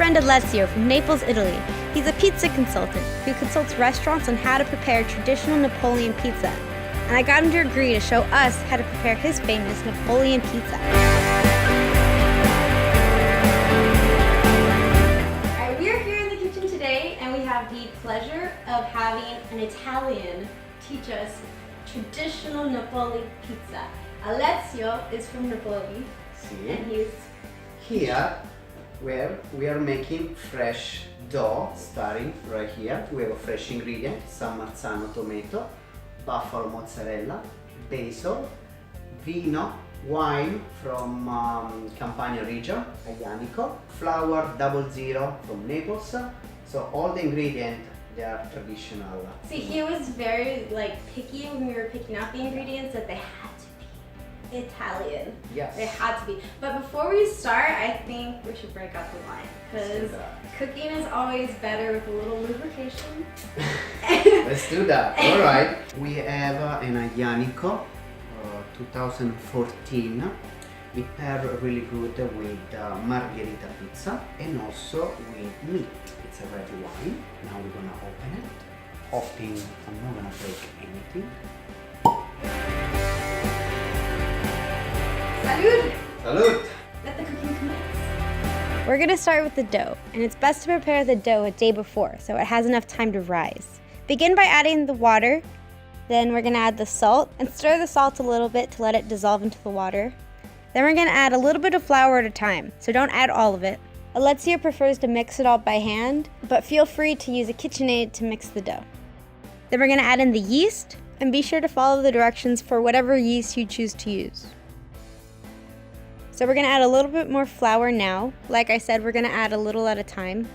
friend Alessio from Naples, Italy. He's a pizza consultant who consults restaurants on how to prepare traditional Napoleon pizza. And I got him to agree to show us how to prepare his famous Napoleon pizza. Alright, we are here in the kitchen today and we have the pleasure of having an Italian teach us traditional Napoli pizza. Alessio is from Napoli, and he's here where we are making fresh dough. Starting right here, we have a fresh ingredient: San Marzano tomato, buffalo mozzarella, basil, vino, wine from Campania region, Aglianico, flour 00 from Naples. So all the ingredients, they are traditional. See, he was very picky when we were picking out the ingredients, that they had to be Italian. Yes. They had to be. But before we start, I think we should break out the wine, because cooking is always better with a little lubrication. Let's do that. All right. We have an Aglianico 2014. It pairs really good with margherita pizza and also with meat. It's a red wine. Now we're gonna open it. Hoping I'm not gonna break anything. Salud! Salud! Let the cooking commence. We're gonna start with the dough, and it's best to prepare the dough a day before so it has enough time to rise. Begin by adding the water, then we're gonna add the salt, and stir the salt a little bit to let it dissolve into the water. Then we're gonna add a little bit of flour at a time, so don't add all of it. Alessio prefers to mix it all by hand, but feel free to use a KitchenAid to mix the dough. Then we're gonna add in the yeast, and be sure to follow the directions for whatever yeast you choose to use. So we're gonna add a little bit more flour now. Like I said, we're gonna add a little at a time.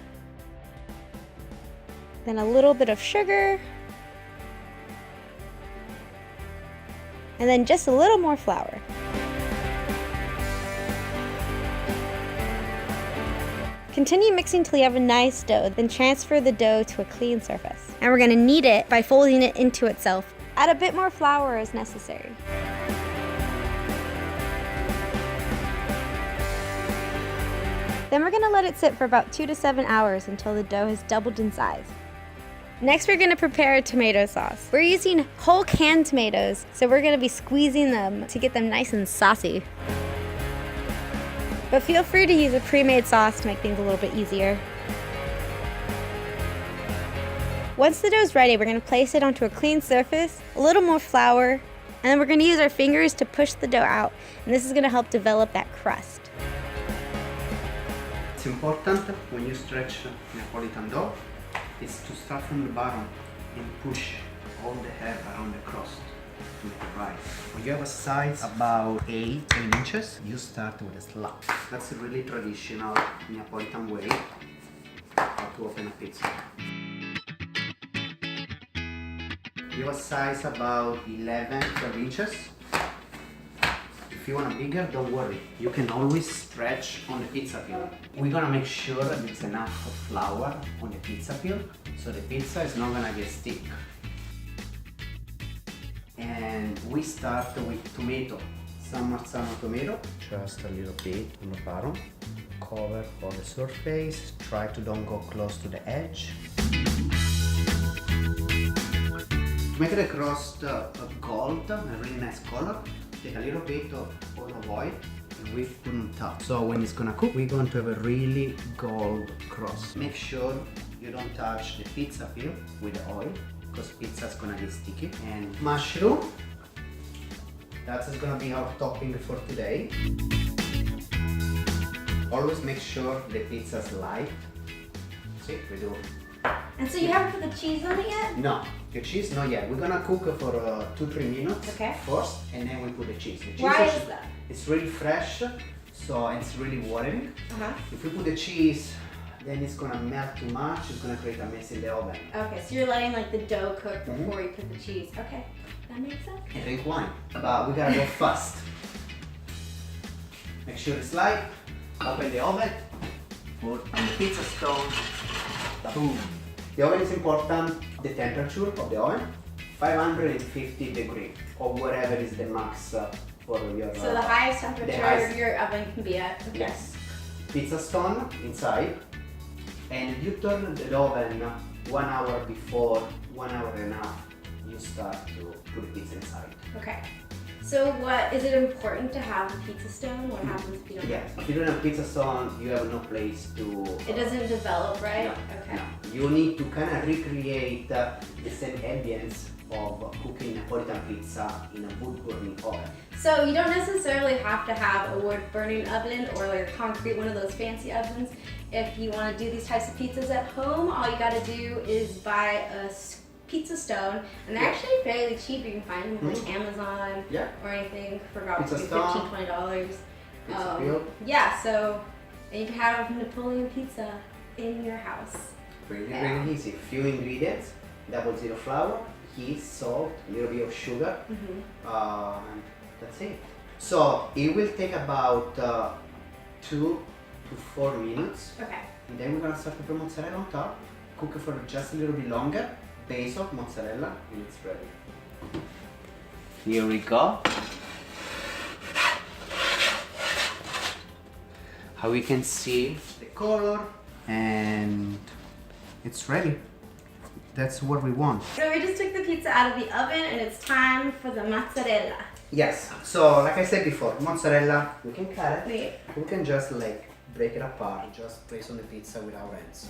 Then a little bit of sugar. And then just a little more flour. Continue mixing till you have a nice dough, then transfer the dough to a clean surface. And we're gonna knead it by folding it into itself. Add a bit more flour as necessary. Then we're gonna let it sit for about 2 to 7 hours until the dough has doubled in size. Next, we're gonna prepare a tomato sauce. We're using whole canned tomatoes, so we're gonna be squeezing them to get them nice and saucy. But feel free to use a pre-made sauce to make things a little bit easier. Once the dough's ready, we're gonna place it onto a clean surface, a little more flour, and then we're gonna use our fingers to push the dough out, and this is gonna help develop that crust. It's important when you stretch Neapolitan dough is to start from the bottom and push all the hair around the crust to make it rise. When you have a size about 8 inches, you start with a slab. That's a really traditional Neapolitan way to open a pizza. You have a size about 11, 12 inches. If you want a bigger, don't worry. You can always stretch on the pizza peel. We're gonna make sure that there's enough flour on the pizza peel so the pizza is not gonna get stick. And we start with tomato, San Marzano tomato. Just a little bit on the bottom. Cover all the surface. Try to don't go close to the edge. To make the crust gold, a really nice color, take a little bit of olive oil and we put on top. So when it's gonna cook, we're going to have a really gold crust. Make sure you don't touch the pizza peel with the oil, because pizza is gonna get sticky. And mushroom, that's gonna be our topping for today. Always make sure the pizza is light. See, we do. And so you haven't put the cheese on it yet? No, the cheese not yet. We're gonna cook for 2-3 minutes first, and then we put the cheese. Why is that? It's really fresh, so it's really watering. If we put the cheese, then it's gonna melt too much. It's gonna create a mess in the oven. Okay, so you're letting the dough cook before you put the cheese. Okay, that makes sense. And drink wine, but we gotta go fast. Make sure it's light. Open the oven. Put on the pizza stone. Boom. The oven is important. The temperature of the oven, 550 degrees, or whatever is the max for your. So the highest temperature your oven can be at. Okay. Yes. Pizza stone inside. And if you turn the oven 1 hour before, 1 hour and a half, you start to put the pizza inside. Okay. So what, is it important to have a pizza stone? What happens if you don't Yes, have if you don't have pizza stone, you have no place to... It doesn't develop, right? No, Okay. no. You need to kind of recreate the same ambience of cooking Neapolitan pizza in a wood burning oven. So you don't necessarily have to have a wood burning oven or like a concrete, one of those fancy ovens. If you want to do these types of pizzas at home, all you got to do is buy a pizza stone, and they're actually fairly cheap. You can find them on like Amazon or anything for about $15, $20. Yeah, so and you can have Napoleon pizza in your house. Really easy. Few ingredients: 00 flour, yeast, salt, a little bit of sugar. And that's it. So it will take about 2 to 4 minutes. Okay. And then we're gonna start to put mozzarella on top. Cook it for just a little bit longer. Base of mozzarella, and it's ready. Here we go. How we can see the color, and it's ready. That's what we want. So we just took the pizza out of the oven, and it's time for the mozzarella. Yes. So like I said before, mozzarella, we can cut it. Wait. We can just like break it apart, just place on the pizza with our hands.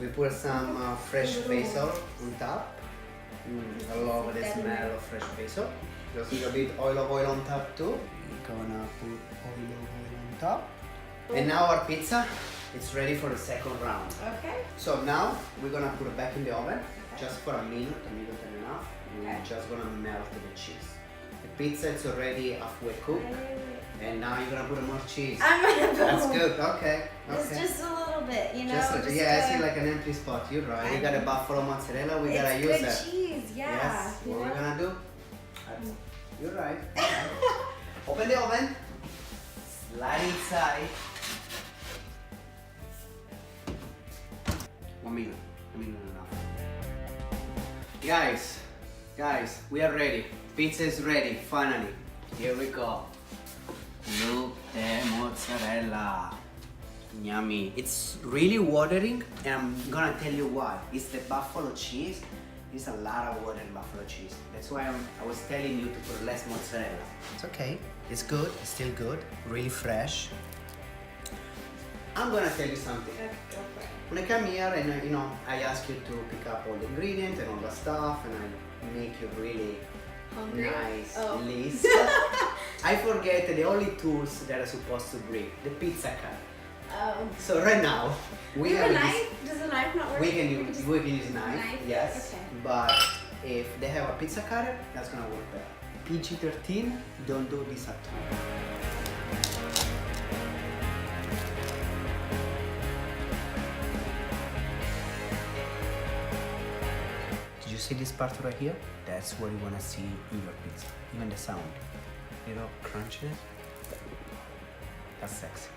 We put some fresh basil on top. I love the smell of fresh basil. Just a little bit oil on top too. We're gonna put oil on top. And now our pizza is ready for the second round. Okay. So now we're gonna put it back in the oven just for a minute and a half. We're just gonna melt the cheese. The pizza is already halfway cooked. And now you're gonna put more cheese. I'm gonna put That's good. Okay. It's just a little bit, you know. I see like an empty spot. You're right. We got a buffalo mozzarella. We gotta use good that. cheese, yeah. Yes. What we're gonna do? You're right. Open the oven. Slide inside. 1 minute. 1 minute and a half. Guys, we are ready. Pizza is ready. Finally. Here we go. Look the mozzarella. Yummy. It's really watering, and I'm gonna tell you why. It's the buffalo cheese. There's a lot of water in buffalo cheese. That's why I was telling you to put less mozzarella. It's okay. It's good. It's still good. Really fresh. I'm gonna tell you something. When I come here and I ask you to pick up all the ingredients and all the stuff, and I make you really nice list. I forget the only tools that are supposed to bring, the pizza cutter. So right now we have a knife. Does the knife not work? We can use knife. Yes. Okay. But if they have a pizza cutter, that's gonna work better. PG-13, don't do this at home. Did you see this part right here? That's what you wanna see in your pizza. Even the sound. You know, crunchiness. That's sexy.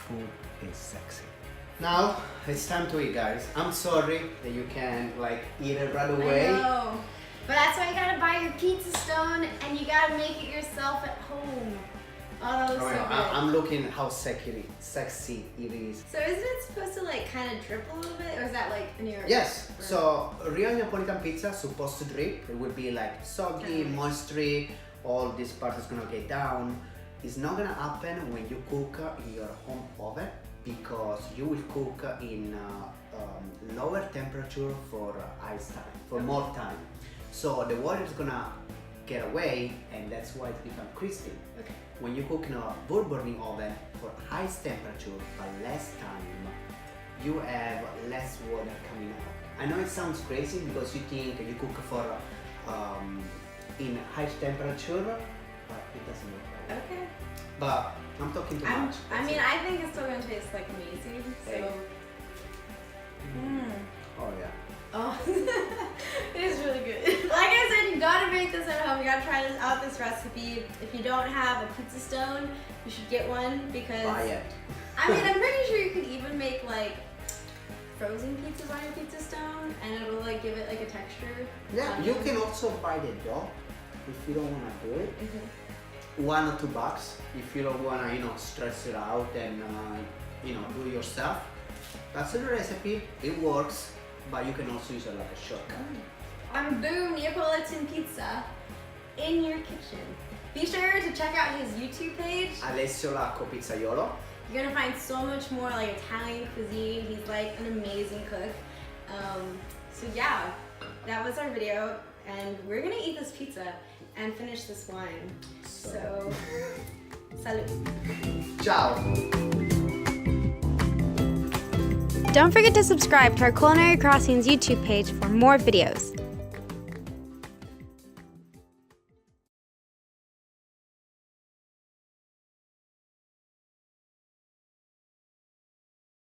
Food is sexy. Now it's time to eat, guys. I'm sorry that you can't like eat it right away. I know. But that's why you gotta buy your pizza stone and you gotta make it yourself at home. Oh, that looks so good. I'm looking how sexy it is. So isn't it supposed to like kind of drip a little bit, or is that like in your? Yes. So real Neapolitan pizza is supposed to drip. It would be like soggy, moistury. All this part is gonna get down. It's not gonna happen when you cook in your home oven, because you will cook in lower temperature for more time. So the water is gonna get away, and that's why it becomes crispy. Okay. When you cook in a wood burning oven for highest temperature but less time, you have less water coming out. I know it sounds crazy because you think you cook for in high temperature, but it doesn't work that way. Okay. But I'm talking too much. I mean, I think it's still gonna taste like amazing. So. Oh yeah. Oh, it is really good. Like I said, you gotta make this at home. You gotta try this recipe. If you don't have a pizza stone, you should get one, because Buy it. I mean, I'm pretty sure you could even make like frozen pizzas on your pizza stone, and it'll like give it like a texture. Yeah, you can also buy the dough if you don't want to do it. $1 or $2 if you don't want to, stress it out and, do it yourself. That's the recipe. It works, but you can also use it like a shortcut. And boom, Neapolitan Pizza in your kitchen. Be sure to check out his YouTube page. Alessio Lacco, Pizzaiolo. You're gonna find so much more like Italian cuisine. He's like an amazing cook. So yeah, that was our video, and we're gonna eat this pizza and finish this wine. So, salud. Ciao. Don't forget to subscribe to our Culinary Crossings YouTube page for more videos.